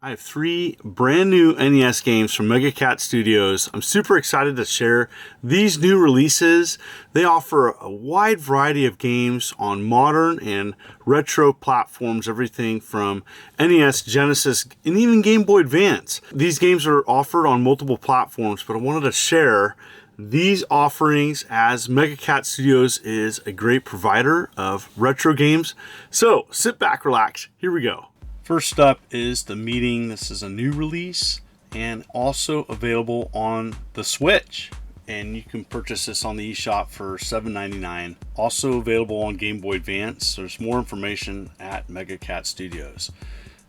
I have three brand new NES games from Mega Cat Studios. I'm super excited to share these new releases. They offer a wide variety of games on modern and retro platforms, everything from NES, Genesis, and even Game Boy Advance. These games are offered on multiple platforms, but I wanted to share these offerings as Mega Cat Studios is a great provider of retro games. So sit back, relax, here we go. First up is The Meeting. This is a new release and also available on the Switch. And you can purchase this on the eShop for $7.99. Also available on Game Boy Advance. There's more information at Mega Cat Studios.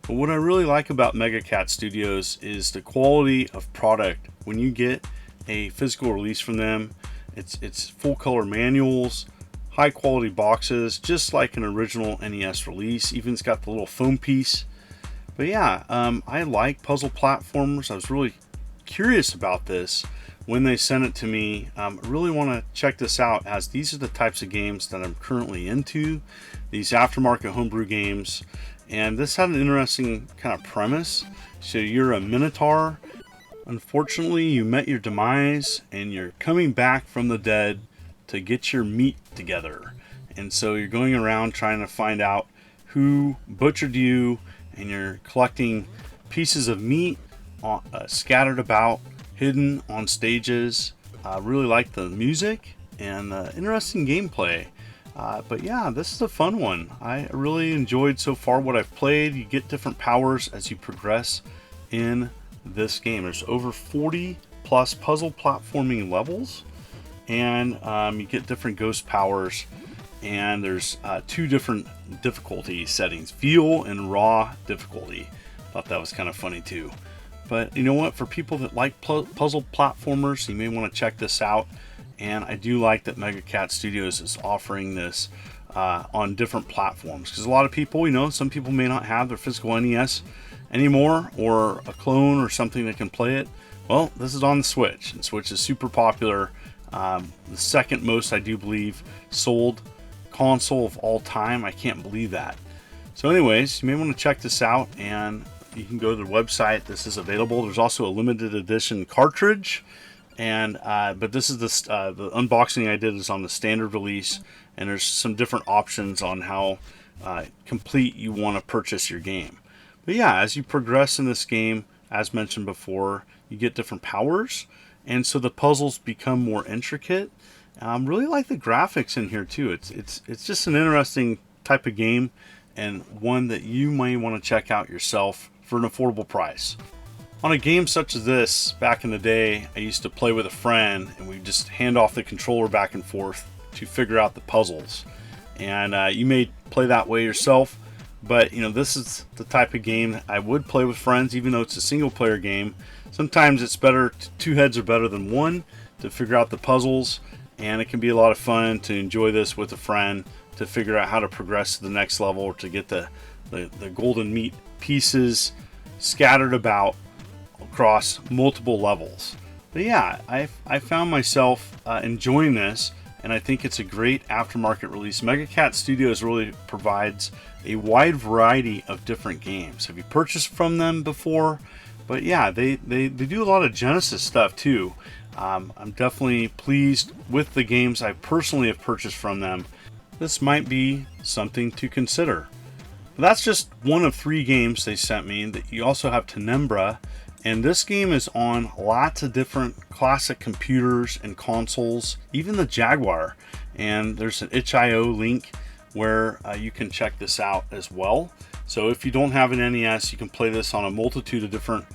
But what I really like about Mega Cat Studios is the quality of product. When you get a physical release from them, it's full color manuals, high quality boxes, just like an original NES release. Even it's got the little foam piece. But yeah, I like puzzle platformers. I was really curious about this when they sent it to me. I really want to check this out, as these are the types of games that I'm currently into, these aftermarket homebrew games. And this had an interesting kind of premise. So you're a Minotaur. Unfortunately, you met your demise and you're coming back from the dead to get your meat together. And so you're going around trying to find out who butchered you, and you're collecting pieces of meat scattered about, hidden on stages. I really like the music and the interesting gameplay. But yeah, this is a fun one. I really enjoyed so far what I've played. You get different powers as you progress in this game. There's over 40 plus puzzle platforming levels, and you get different ghost powers. And there's two different difficulty settings, Feel and Raw difficulty. Thought that was kind of funny too. But you know what, for people that like puzzle platformers, you may want to check this out. And I do like that Mega Cat Studios is offering this on different platforms, because a lot of people, some people may not have their physical NES anymore, or a clone or something that can play it. Well, this is on the Switch, and Switch is super popular. The second most, I do believe, sold console of all time. I can't believe that. So anyways, you may want to check this out, and you can go to the website. This is available. There's also a limited edition cartridge, and but this is the unboxing I did is on the standard release, and there's some different options on how complete you want to purchase your game. But yeah, as you progress in this game, as mentioned before, you get different powers, and so the puzzles become more intricate. Really like the graphics in here too. It's just an interesting type of game, and one that you might want to check out yourself for an affordable price. On a game such as this, back in the day, I used to play with a friend, and we just hand off the controller back and forth to figure out the puzzles. And you may play that way yourself, but this is the type of game that I would play with friends, even though it's a single player game. Sometimes it's better, two heads are better than one to figure out the puzzles. And it can be a lot of fun to enjoy this with a friend, to figure out how to progress to the next level, or to get the golden meat pieces scattered about across multiple levels. But yeah, I found myself enjoying this, and I think it's a great aftermarket release. Mega Cat Studios really provides a wide variety of different games. Have you purchased from them before? But yeah, they do a lot of Genesis stuff too. I'm definitely pleased with the games I personally have purchased from them. This might be something to consider. But that's just one of 3 games they sent me. That you also have Tanra, and this game is on lots of different classic computers and consoles, even the Jaguar. And there's an itch.io link where you can check this out as well. So if you don't have an NES, you can play this on a multitude of different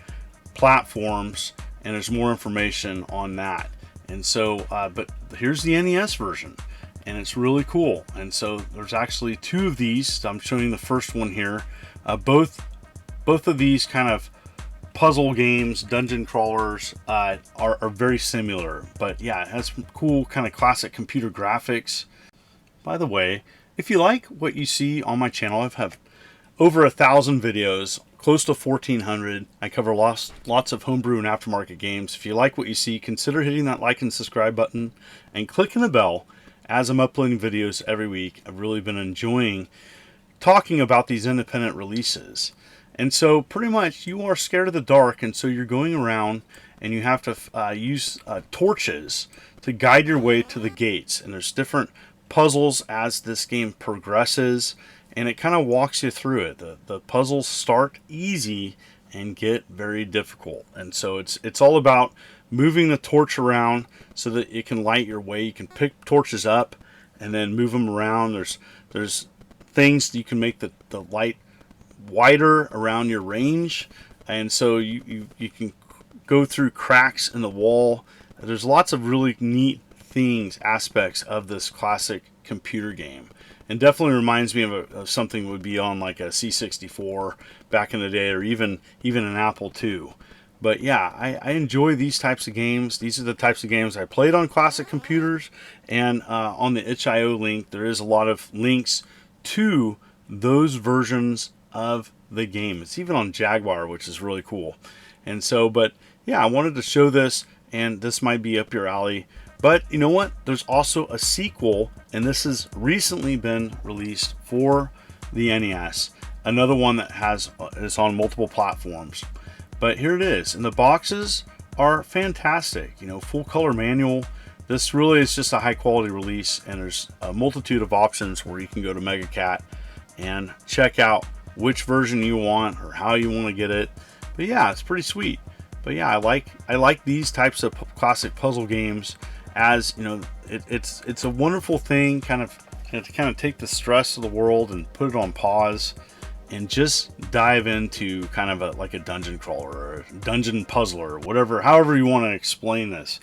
platforms, and there's more information on that. And so, but here's the NES version, and it's really cool. And so there's actually 2 of these. I'm showing the first one here. Both of these kind of puzzle games, dungeon crawlers, are very similar. But yeah, it has some cool kind of classic computer graphics. By the way, if you like what you see on my channel, I've had over 1,000 videos, close to 1,400. I cover lots of homebrew and aftermarket games. If you like what you see, consider hitting that like and subscribe button and clicking the bell, as I'm uploading videos every week. I've really been enjoying talking about these independent releases. And so pretty much you are scared of the dark, and so you're going around and you have to use torches to guide your way to the gates. And there's different puzzles as this game progresses, and it kind of walks you through it. The puzzles start easy and get very difficult. And so it's all about moving the torch around so that it can light your way. You can pick torches up and then move them around. There's things you can make the light wider around your range, and so you can go through cracks in the wall. There's lots of really neat things, aspects of this classic computer game, and definitely reminds me of something that would be on like a C64 back in the day, or even an Apple II. But yeah, I enjoy these types of games. These are the types of games I played on classic computers, and on the itch.io link there is a lot of links to those versions of the game. It's even on Jaguar, which is really cool. And so, but yeah, I wanted to show this, and this might be up your alley. But you know what? There's also a sequel, and this has recently been released for the NES. Another one that is on multiple platforms. But here it is, and the boxes are fantastic. You know, full color manual. This really is just a high quality release, and there's a multitude of options where you can go to MegaCat and check out which version you want or how you want to get it. But yeah, it's pretty sweet. But yeah, I like these types of classic puzzle games, as you know, it's a wonderful thing, kind of to take the stress of the world and put it on pause and just dive into kind of like a dungeon crawler or a dungeon puzzler or whatever, however you want to explain this.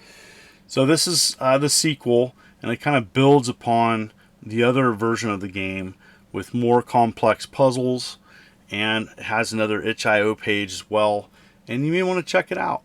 So this is the sequel, and it kind of builds upon the other version of the game with more complex puzzles, and it has another itch.io page as well, and you may want to check it out.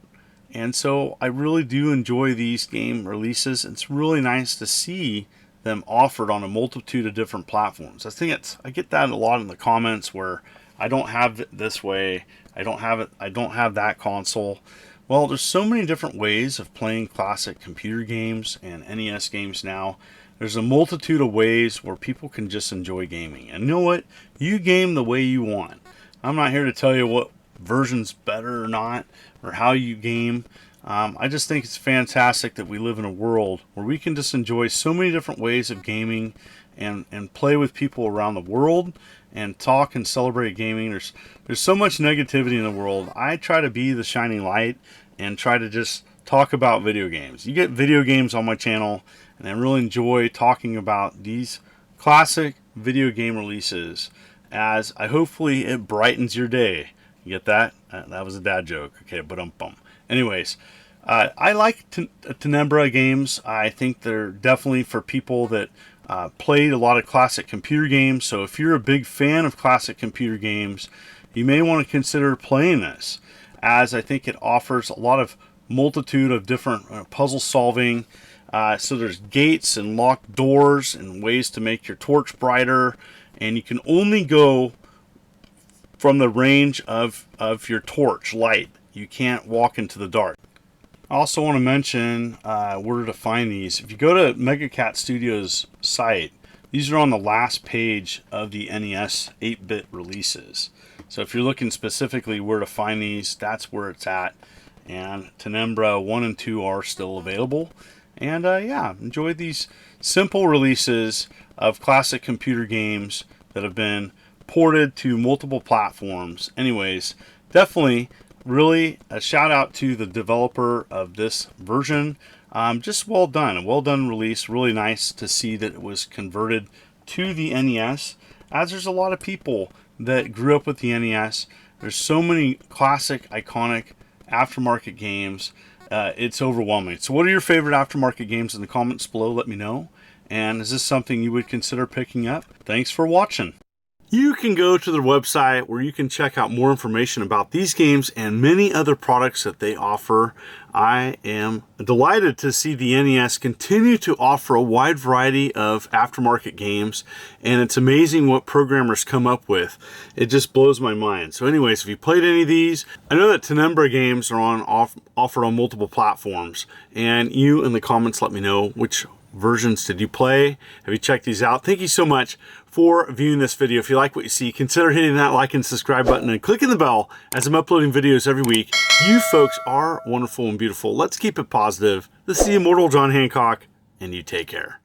And so I really do enjoy these game releases. It's really nice to see them offered on a multitude of different platforms. I get that a lot in the comments where I don't have it this way, I don't have that console. Well, there's so many different ways of playing classic computer games and NES games now. There's a multitude of ways where people can just enjoy gaming. And you know what? You game the way you want. I'm not here to tell you what version's better or not, or how you game. I just think it's fantastic that we live in a world where we can just enjoy so many different ways of gaming, and play with people around the world and talk and celebrate gaming. There's so much negativity in the world. I try to be the shining light and try to just talk about video games. You get video games on my channel, and I really enjoy talking about these classic video game releases, as hopefully it brightens your day. You get that? That was a dad joke. Okay, but anyways, I like Tanra games. I think they're definitely for people that played a lot of classic computer games. So if you're a big fan of classic computer games, you may want to consider playing this, as I think it offers a lot of multitude of different puzzle solving. So there's gates and locked doors and ways to make your torch brighter, and you can only go from the range of your torch light. You can't walk into the dark. I also want to mention where to find these. If you go to MegaCat Studios site, these are on the last page of the NES 8-bit releases. So if you're looking specifically where to find these, that's where it's at. And Tanra 1 and 2 are still available. And yeah, enjoy these simple releases of classic computer games that have been ported to multiple platforms. Anyways, definitely really a shout out to the developer of this version. Just well done, a well done release. Really nice to see that it was converted to the NES, as there's a lot of people that grew up with the NES. There's so many classic, iconic aftermarket games. It's overwhelming. So what are your favorite aftermarket games? In the comments below, let me know. And is this something you would consider picking up? Thanks for watching. You can go to their website where you can check out more information about these games and many other products that they offer. I am delighted to see the NES continue to offer a wide variety of aftermarket games, and it's amazing what programmers come up with. It just blows my mind. So anyways, if you played any of these, I know that Tanra games are offered on multiple platforms, and you in the comments let me know which versions did you play? Have you checked these out? Thank you so much for viewing this video. If you like what you see, consider hitting that like and subscribe button and clicking the bell as I'm uploading videos every week. You folks are wonderful and beautiful. Let's keep it positive. This is the immortal John Hancock, and you take care.